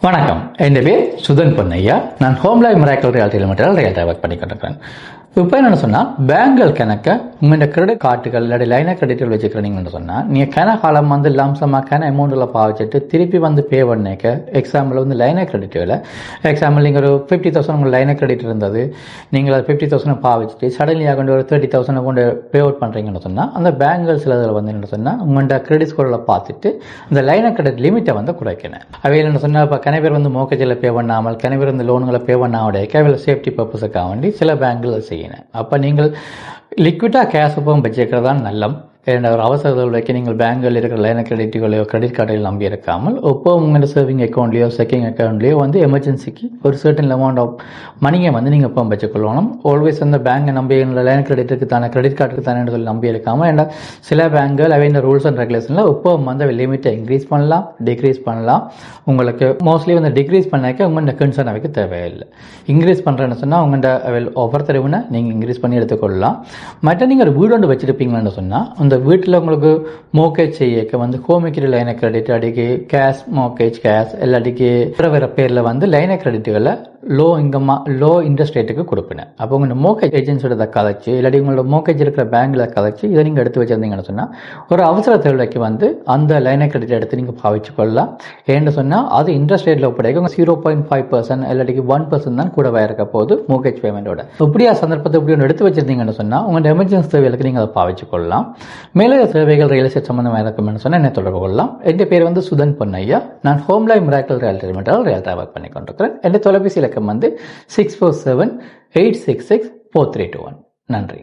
வணக்கம். என் பேர் சுதன் பொன்னையா. நான் home life miracle reality limited ரியல்டாக ஒர்க் பண்ணி கொண்டிருக்கிறேன். இப்போ என்ன சொன்னால், பேங்குகள் கணக்க உங்களோட கிரெடிட் கார்டுகள் இல்லாட்டி லைனாக கிரெடிட்டில் வச்சுக்கிறீங்கன்னு சொன்னால், நீங்கள் கன காலம் வந்து லம்சமாக அமௌண்ட்டில் பாவிச்சிட்டு திருப்பி வந்து பே பண்ணிக்க. எக்ஸாம்பிள் வந்து லைனாக கிரெடிட்டில் எக்ஸாம்பிள் நீங்கள் ஒரு 50,000 உங்கள் லைனாக கிரெடிட் இருந்தது, நீங்கள் அது 50,000 பாவிச்சிட்டு சடன்லியாக கொண்டு ஒரு 30,000 கொண்டு பே அவுட் பண்ணுறீங்கன்னு சொன்னால், அந்த பேங்குகள் சிலதில் வந்து என்ன சொன்னால் உங்களோட கிரெடிட் ஸ்கோரில் பார்த்துட்டு அந்த லைனாக கிரெடிட் லிமிட்டை வந்து குறைக்கணும். அவையில் என்ன சொன்னால், இப்போ கன பேர் வந்து மோக்கேஜில் பே பண்ணாமல் கன பேர் வந்து லோனுங்களை பே பண்ணாமல் அவையில் சேஃப்டி பர்பஸுக்காக வேண்டி சில பேங்குகள் செய்யணும். அப்போ நீங்கள் லிக்விடாக கேஷ் எப்பவும் வச்சுக்கிறது தான் நல்லம். ஒரு அவசர தேவைக்கு நீங்கள் பேங்கில் இருக்கிற லைன் கிரெடிட்டுகளையோ கிரெடிட் கார்டையில் நம்பி இருக்காமல் இப்போ உங்களோட சேவிங் அக்கௌண்ட்லையோ செக்கிங் அக்கௌண்ட்லையோ வந்து எமர்ஜென்சிக்கு ஒரு சர்டன் அமௌண்ட் ஆஃப் மணியை வந்து நீங்கள் இப்போ வச்சுக்கொள்ளணும். ஆல்வேஸ் வந்து பேங்கை நம்பி லைன் கிரெடிட்டுக்கு தானே கிரெடிட் கார்டுக்கு தானே சொல்லி நம்பி இருக்காமல். ஏன்னா சில பேங்குகள் அவை இந்த ரூல்ஸ் அண்ட் ரெகுலேஷனில் இப்போ வந்து லிமிட்டை இன்க்ரீஸ் பண்ணலாம், டிக்ரீஸ் பண்ணலாம். உங்களுக்கு மோஸ்ட்லி வந்து டிக்ரீஸ் பண்ணாக்க உங்களோட கன்சர்ன் அவைக்கு தேவையில்லை. இன்க்ரீஸ் பண்ணுறேன்னு சொன்னால் உங்கள்கிட்ட அவை ஆஃபர் தருவுன்னா நீங்கள் இன்க்ரீஸ் பண்ணி எடுத்துக்கொள்ளலாம். மற்ற நீங்கள் ஒரு வீடு ஒன்று வச்சுருப்பீங்கன்னு சொன்னால் அந்த வீட்டில் உங்களுக்கு மோக்கேஜ் செய்யக்க வந்து ஹோம் எக்யூரி லைன் கிரெடிட் அடிக்கு கேஷ் மோக்கேஜ் கேஷ் எல்லாடிக்கு வேறு பேரில் வந்து லைன் கிரெடிட்டுகளை லோ இன்ட்ரெஸ்ட் ரேட்டுக்கு கொடுப்பினேன். அப்போ உங்களோட மோக்கேஜ் ஏஜென்சியோட கதைச்சு இல்லாட்டி உங்களோட மோக்கேஜ் இருக்கிற பேங்கில் கதைச்சு இதை நீங்கள் எடுத்து வச்சிருந்தீங்கன்னு சொன்னால் ஒரு அவசர தேவைக்கு வந்து அந்த லைனை கிரெடிட் எடுத்து நீங்கள் பாவிச்சு கொள்ளலாம். ஏன்னு சொன்னால் அது இன்ட்ரெஸ்ட் ரேட்டில் ஒப்படைக்கும் 0.5% இல்லாட்டிக்கு 1% தான் கூட இருக்க போது மோக்கேஜ் பேமெண்ட்டோட. இப்படியா சந்தர்ப்பத்தை இப்படி ஒன்று எடுத்து வச்சிருந்தீங்கன்னு சொன்னால் உங்களோட எமர்ஜென்சி தேவைகளுக்கு நீங்கள் அதை பாவிச்சு கொள்ளலாம். மேலே சேவைகள் ரியல் எஸ்டேட் சம்பந்தமாக இருக்கும்னு சொன்னால் என்ன தொடர்பு கொள்ளலாம். என் பேர் வந்து சுதன் பொன்னையா. நான் home life miracle reality limited ரியல்டாக ஒர்க் பண்ணி கொண்டிருக்கிறேன். என் தொலைபேசி இலக்கம் வந்து 647-866-4321. நன்றி.